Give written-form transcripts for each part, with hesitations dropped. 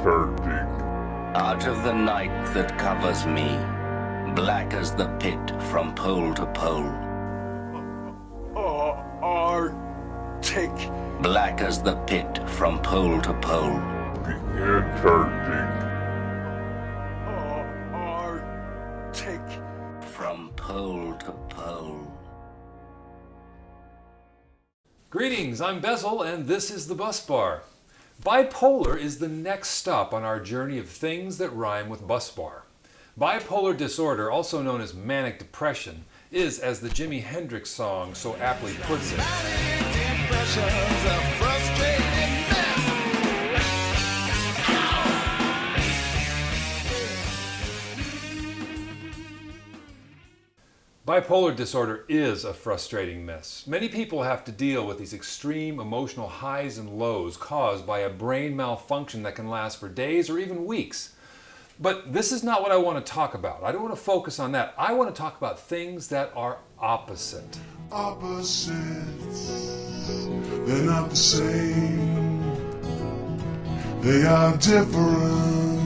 Antarctic. Out of the night that covers me, black as the pit from pole to pole. Arctic. Black as the pit from pole to pole. The Antarctic. Arctic. From pole to pole. Greetings, I'm Bezel, and this is the Bus Bar. Bipolar is the next stop on our journey of things that rhyme with bus bar. Bipolar disorder, also known as manic depression, is, as the Jimi Hendrix song so aptly puts it, bipolar disorder is a frustrating mess. Many people have to deal with these extreme emotional highs and lows caused by a brain malfunction that can last for days or even weeks. But this is not what I want to talk about. I don't want to focus on that. I want to talk about things that are opposite. Opposites, they're not the same. They are different.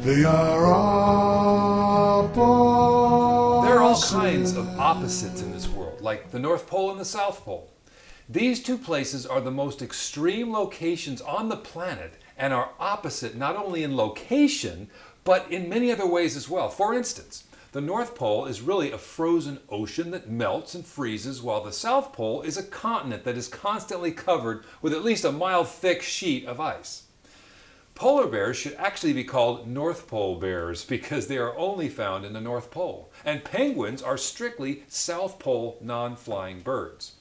They are opposites. There are all kinds of opposites in this world, like the North Pole and the South Pole. These two places are the most extreme locations on the planet and are opposite not only in location, but in many other ways as well. For instance, the North Pole is really a frozen ocean that melts and freezes, while the South Pole is a continent that is constantly covered with at least a mile-thick sheet of ice. Polar bears should actually be called North Pole bears because they are only found in the North Pole. And penguins are strictly South Pole non-flying birds.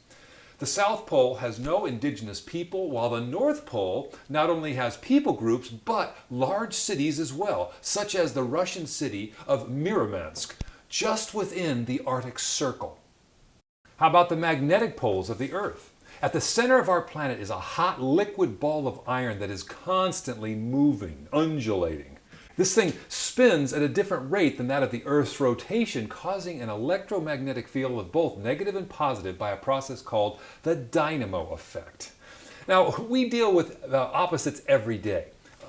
The South Pole has no indigenous people, while the North Pole not only has people groups, but large cities as well, such as the Russian city of Murmansk, just within the Arctic Circle. How about the magnetic poles of the Earth? At the center of our planet is a hot liquid ball of iron that is constantly moving, undulating. This thing spins at a different rate than that of the Earth's rotation, causing an electromagnetic field of both negative and positive by a process called the dynamo effect. Now, we deal with opposites every day.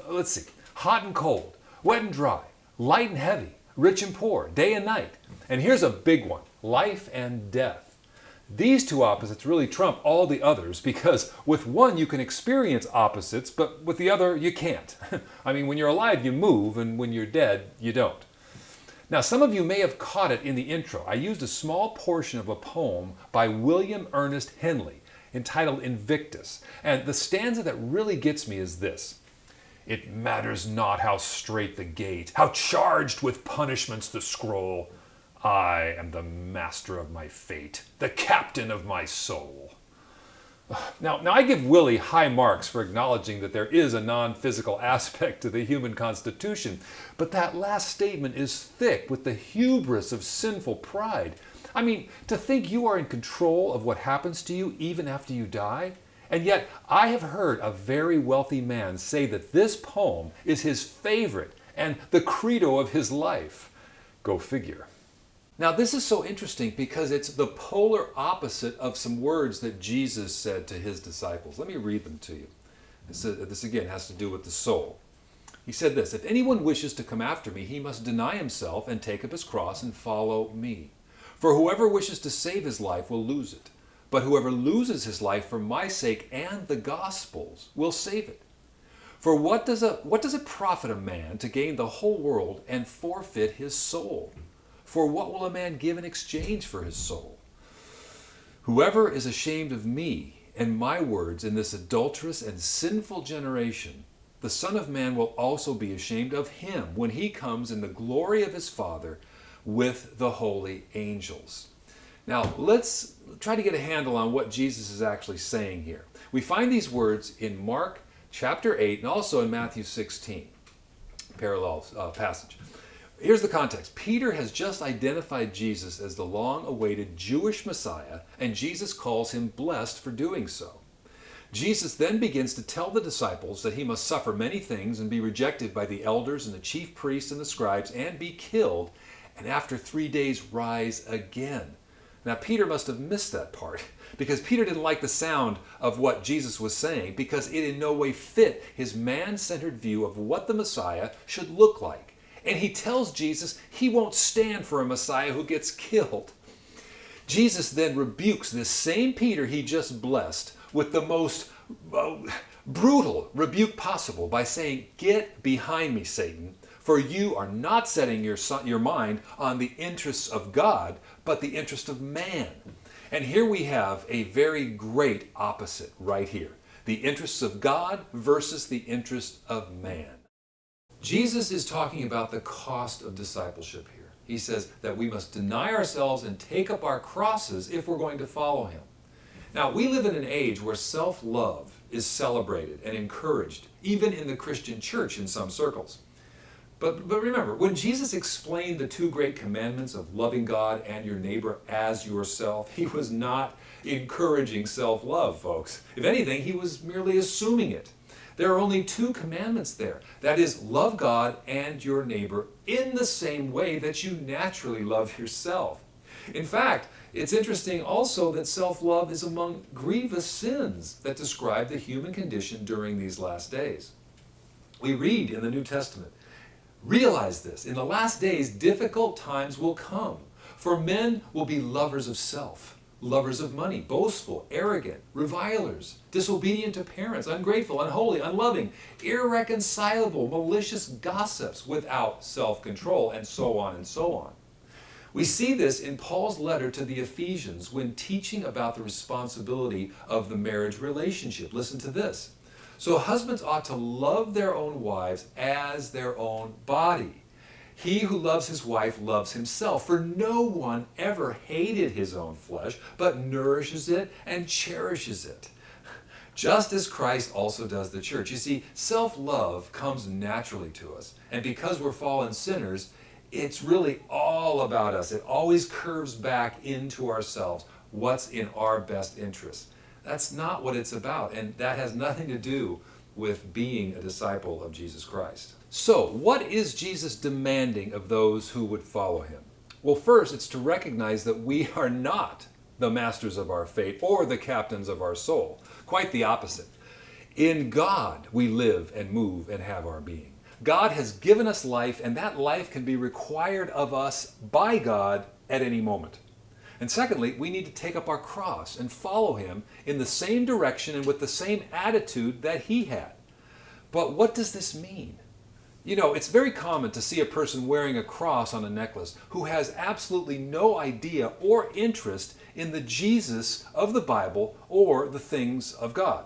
Let's see. Hot and cold, wet and dry, light and heavy, rich and poor, day and night. And here's a big one, life and death. These two opposites really trump all the others because with one you can experience opposites, but with the other you can't. I mean, when you're alive you move, and when you're dead you don't. Now, some of you may have caught it in the intro. I used a small portion of a poem by William Ernest Henley entitled Invictus, and the stanza that really gets me is this. It matters not how straight the gate, how charged with punishments the scroll. I am the master of my fate, the captain of my soul. Now I give Willie high marks for acknowledging that there is a non-physical aspect to the human constitution, but that last statement is thick with the hubris of sinful pride. I mean, to think you are in control of what happens to you even after you die? And yet, I have heard a very wealthy man say that this poem is his favorite and the credo of his life. Go figure. Now, this is so interesting because it's the polar opposite of some words that Jesus said to his disciples. Let me read them to you. This again has to do with the soul. He said this, "If anyone wishes to come after me, he must deny himself and take up his cross and follow me. For whoever wishes to save his life will lose it. But whoever loses his life for my sake and the gospel's will save it. For what does it profit a man to gain the whole world and forfeit his soul? For what will a man give in exchange for his soul? Whoever is ashamed of me and my words in this adulterous and sinful generation, the Son of Man will also be ashamed of him when he comes in the glory of his Father with the holy angels." Now, let's try to get a handle on what Jesus is actually saying here. We find these words in Mark chapter 8 and also in Matthew 16, parallel passage. Here's the context. Peter has just identified Jesus as the long-awaited Jewish Messiah, and Jesus calls him blessed for doing so. Jesus then begins to tell the disciples that he must suffer many things and be rejected by the elders and the chief priests and the scribes and be killed, and after 3 days rise again. Now, Peter must have missed that part because Peter didn't like the sound of what Jesus was saying because it in no way fit his man-centered view of what the Messiah should look like. And he tells Jesus he won't stand for a Messiah who gets killed. Jesus then rebukes this same Peter he just blessed with the most brutal rebuke possible by saying, "Get behind me, Satan, for you are not setting your mind on the interests of God, but the interest of man." And here we have a very great opposite right here. The interests of God versus the interest of man. Jesus is talking about the cost of discipleship here. He says that we must deny ourselves and take up our crosses if we're going to follow him. Now, we live in an age where self-love is celebrated and encouraged, even in the Christian church in some circles. But remember, when Jesus explained the two great commandments of loving God and your neighbor as yourself, he was not encouraging self-love, folks. If anything, he was merely assuming it. There are only two commandments there. That is, love God and your neighbor in the same way that you naturally love yourself. In fact, it's interesting also that self-love is among grievous sins that describe the human condition during these last days. We read in the New Testament, "Realize this, in the last days difficult times will come, for men will be lovers of self, lovers of money, boastful, arrogant, revilers, disobedient to parents, ungrateful, unholy, unloving, irreconcilable, malicious gossips, without self-control," and so on and so on. We see this in Paul's letter to the Ephesians when teaching about the responsibility of the marriage relationship. Listen to this. "So husbands ought to love their own wives as their own body. He who loves his wife loves himself, for no one ever hated his own flesh, but nourishes it and cherishes it, just as Christ also does the church." You see, self-love comes naturally to us, and because we're fallen sinners, it's really all about us. It always curves back into ourselves, what's in our best interest. That's not what it's about, and that has nothing to do with being a disciple of Jesus Christ. So, what is Jesus demanding of those who would follow him? Well, first, it's to recognize that we are not the masters of our fate or the captains of our soul. Quite the opposite. In God, we live and move and have our being. God has given us life, and that life can be required of us by God at any moment. And secondly, we need to take up our cross and follow him in the same direction and with the same attitude that he had. But what does this mean? You know, it's very common to see a person wearing a cross on a necklace who has absolutely no idea or interest in the Jesus of the Bible or the things of God.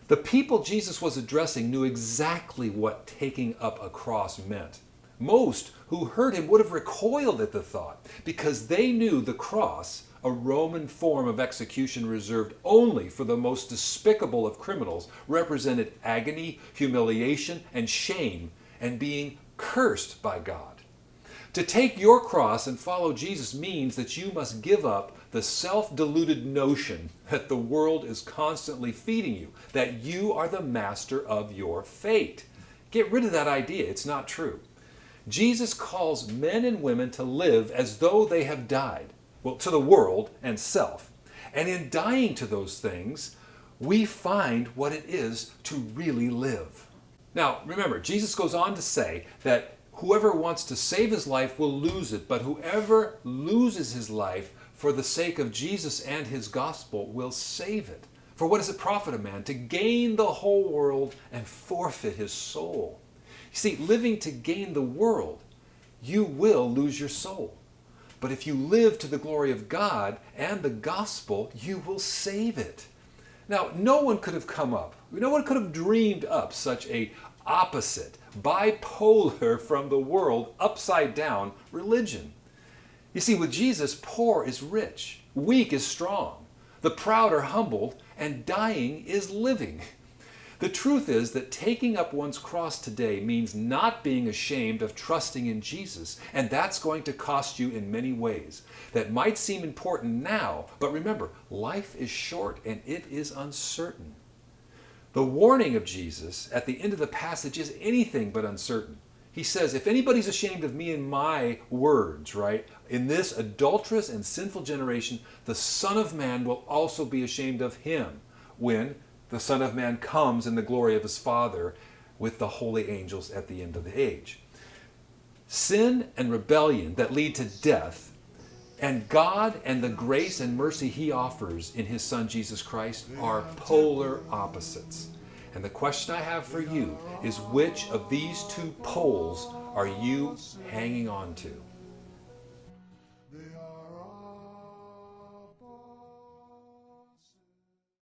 The people Jesus was addressing knew exactly what taking up a cross meant. Most who heard him would have recoiled at the thought because they knew the cross, a Roman form of execution reserved only for the most despicable of criminals, represented agony, humiliation, and shame, and being cursed by God. To take your cross and follow Jesus means that you must give up the self-deluded notion that the world is constantly feeding you, that you are the master of your fate. Get rid of that idea. It's not true. Jesus calls men and women to live as though they have died, well, to the world and self. And in dying to those things, we find what it is to really live. Now, remember, Jesus goes on to say that whoever wants to save his life will lose it, but whoever loses his life for the sake of Jesus and his gospel will save it. For what does it profit a man to gain the whole world and forfeit his soul? You see, living to gain the world, you will lose your soul. But if you live to the glory of God and the gospel, you will save it. Now, no one could have dreamed up such a opposite, bipolar from the world, upside down religion. You see, with Jesus, poor is rich, weak is strong, the proud are humbled, and dying is living. The truth is that taking up one's cross today means not being ashamed of trusting in Jesus, and that's going to cost you in many ways that might seem important now, but remember, life is short and it is uncertain. The warning of Jesus at the end of the passage is anything but uncertain. He says, if anybody's ashamed of me and my words, right, in this adulterous and sinful generation, the Son of Man will also be ashamed of him when the Son of Man comes in the glory of his Father with the holy angels at the end of the age. Sin and rebellion that lead to death, and God and the grace and mercy he offers in his Son Jesus Christ are polar opposites. And the question I have for you is, which of these two poles are you hanging on to? They